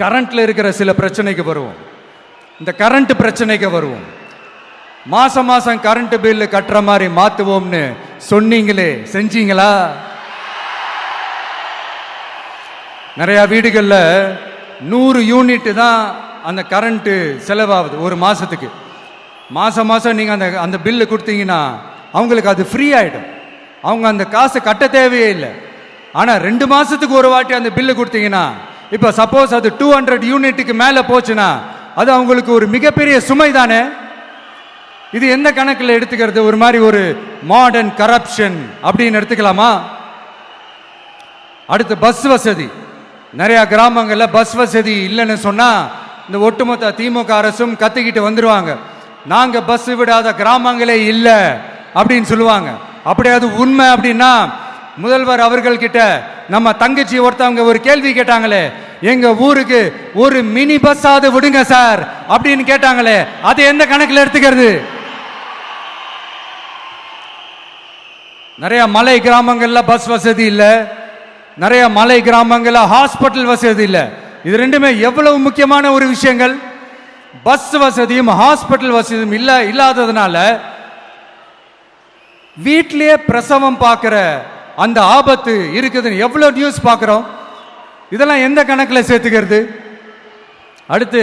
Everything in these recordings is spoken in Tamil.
கரண்ட்ல இருக்கிற சில பிரச்சனைக்கு வருவோம். இந்த கரண்ட் பிரச்சனைக்கு வருவோம். மாசம் மாசம் கரண்ட் பில்லு கட்டுற மாதிரி மாத்துவோம்னு சொன்னீங்களே, செஞ்சீங்களா? நிறைய வீடுகளில் 100 யூனிட் தான் அந்த கரண்ட் செலவாகுது ஒரு மாசத்துக்கு. மாசம் மாசம் நீங்க அந்த பில்லு கொடுத்தீங்கன்னா அவங்களுக்கு அது ஃப்ரீ ஆயிடும். அவங்க அந்த காசு கட்ட தேவையே இல்லை. ஆனா 2 மாசத்துக்கு ஒரு வாட்டி அந்த பில்லு கொடுத்தீங்கன்னா, இப்ப சப்போஸ் அது 200 யூனிட்டுக்கு மேல போச்சுன்னா அது அவங்களுக்கு ஒரு மிகப்பெரிய சுமை தானே. இது எந்த கணக்கில் எடுத்துக்கிறது? ஒரு மாதிரி ஒரு மாடர்ன் கரப்ஷன் அப்படின்னு எடுத்துக்கலாமா? அடுத்து பஸ் வசதி. நிறைய கிராமங்கள்ல பஸ் வசதி இல்லைன்னு சொன்னா இந்த ஒட்டுமொத்த திமுக அரசும் கத்திக்கிட்டு வந்துருவாங்க. நாங்க பஸ் விடாத கிராமங்களே இல்லை அப்படின்னு சொல்லுவாங்க. அப்படி அது உண்மை அப்படின்னா முதல்வர் அவர்கள் கிட்ட நம்ம தங்கச்சி ஒருத்தவங்க ஒரு கேள்வி கேட்டாங்களே, எங்க ஊருக்கு ஒரு மினி பஸ் ஆவது விடுங்க சார் அப்படின்னு கேட்டாங்களே, அது எந்த கணக்கில் எடுத்துக்கிறது? நிறைய மலை கிராமங்கள்ல பஸ் வசதி இல்லை, நிறைய மலை கிராமங்கள்ல ஹாஸ்பிட்டல் வசதி இல்லை. இது ரெண்டுமே எவ்வளவு முக்கியமான ஒரு விஷயங்கள். பஸ் வசதியும் ஹாஸ்பிட்டல் வசதியும் இல்லாததுனால வீட்டிலேயே பிரசவம் பார்க்கிற அந்த ஆபத்து இருக்குதுன்னு எவ்வளவு நியூஸ் பார்க்கிறோம். இதெல்லாம் எந்த கணக்கில் சேர்த்துக்கிறது? அடுத்து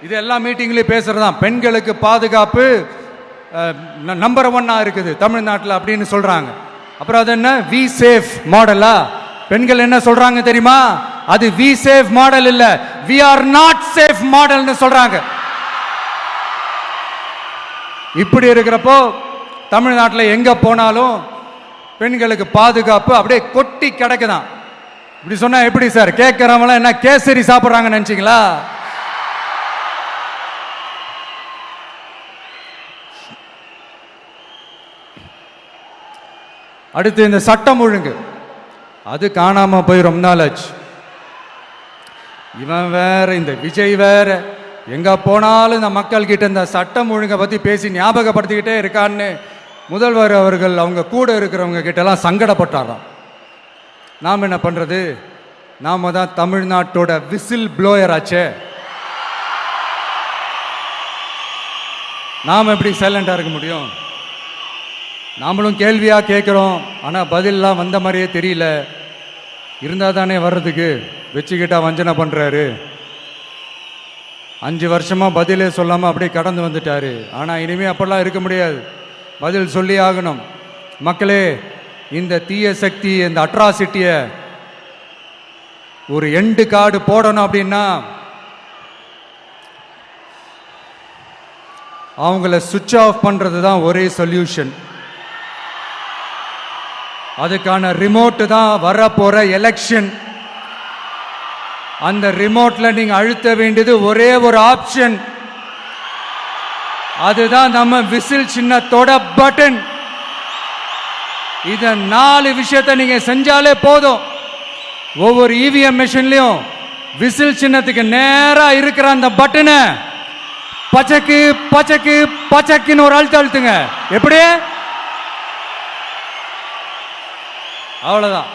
இது எல்லா மீட்டிங்லயும் பேசுறதுதான், பெண்களுக்கு பாதுகாப்பு நம்பர் 1 இருக்குது தமிழ்நாட்டில் அப்படின்னு சொல்றாங்க. அப்புறம் அது என்ன, வி சேஃப் மாடலா? பெண்கள் என்ன சொல்றாங்க தெரியுமா? அது வி சேஃப் மாடல் இல்ல, வி ஆர் நாட் சேஃப் மாடல்னு சொல்றாங்க. இப்படி இருக்கிறப்போ தமிழ்நாட்டில் எங்க போனாலும் பெண்களுக்கு பாதுகாப்பு அப்படியே கொட்டி கிடக்குதான். இப்படி சொன்னா எப்படி சார்? கேட்கிறவங்க என்ன கேசரி சாப்பிடுறாங்க நினைச்சீங்களா? அடுத்து இந்த சட்டம் ஒழுங்கு, அது காணாம போய் ரொம்ப நாள் ஆச்சு. இவன் வேற, இந்த விஜய் வேற, எங்க போனாலும் இந்த மக்கள் கிட்ட இந்த சட்டம் ஒழுங்கை பத்தி பேசி ஞாபகப்படுத்திக்கிட்டே இருக்கான்னு முதல்வர் அவர்கள் அவங்க கூட இருக்கிறவங்க கிட்டலாம் சங்கடப்பட்டாராம். நாம் என்ன பண்றது? நாம தான் தமிழ்நாட்டோட விசில் ப்ளோயர் ஆச்சே. நாம் எப்படி சைலண்டா இருக்க முடியும்? நாமளும் கேள்வியா கேட்கிறோம், ஆனா பதிலெல்லாம் வந்த மாதிரியே தெரியல. இருந்தா தானே வர்றதுக்கு, வச்சுக்கிட்டா வஞ்சனை பண்றாரு. 5 வருஷமா பதிலே சொல்லாம அப்படியே கடந்து வந்துட்டாரு. ஆனா இனிமே அப்பெல்லாம் இருக்க முடியாது, பதில் சொல்லி ஆகணும். மக்களே, இந்த தீய சக்தி, இந்த அட்ராசிட்டிய ஒரு எண்டு கார்டு போடணும் அப்படின்னா அவங்கள சுவிட்ச் ஆஃப் பண்றது தான் ஒரே சொல்யூஷன். அதுக்கான ரிமோட் தான் வரப்போற எலெக்ஷன். அந்த ரிமோட்ல நீங்க அழுத்த வேண்டியது ஒரே ஒரு ஆப்ஷன், அதுதான் நம்ம விசில் சின்னத்தோட பட்டன். இத 4 விஷயத்தை நீங்க செஞ்சாலே போதும். ஒவ்வொரு இவிஎம் மெஷின்லயும் விசில் சின்னத்துக்கு நேரா இருக்கிற அந்த பட்டனை பச்சைக்கு பச்சைக்கு பச்சைக்குன்னு ஒரு அழுத்துங்க. எப்படி? அவ்வளவுதான்.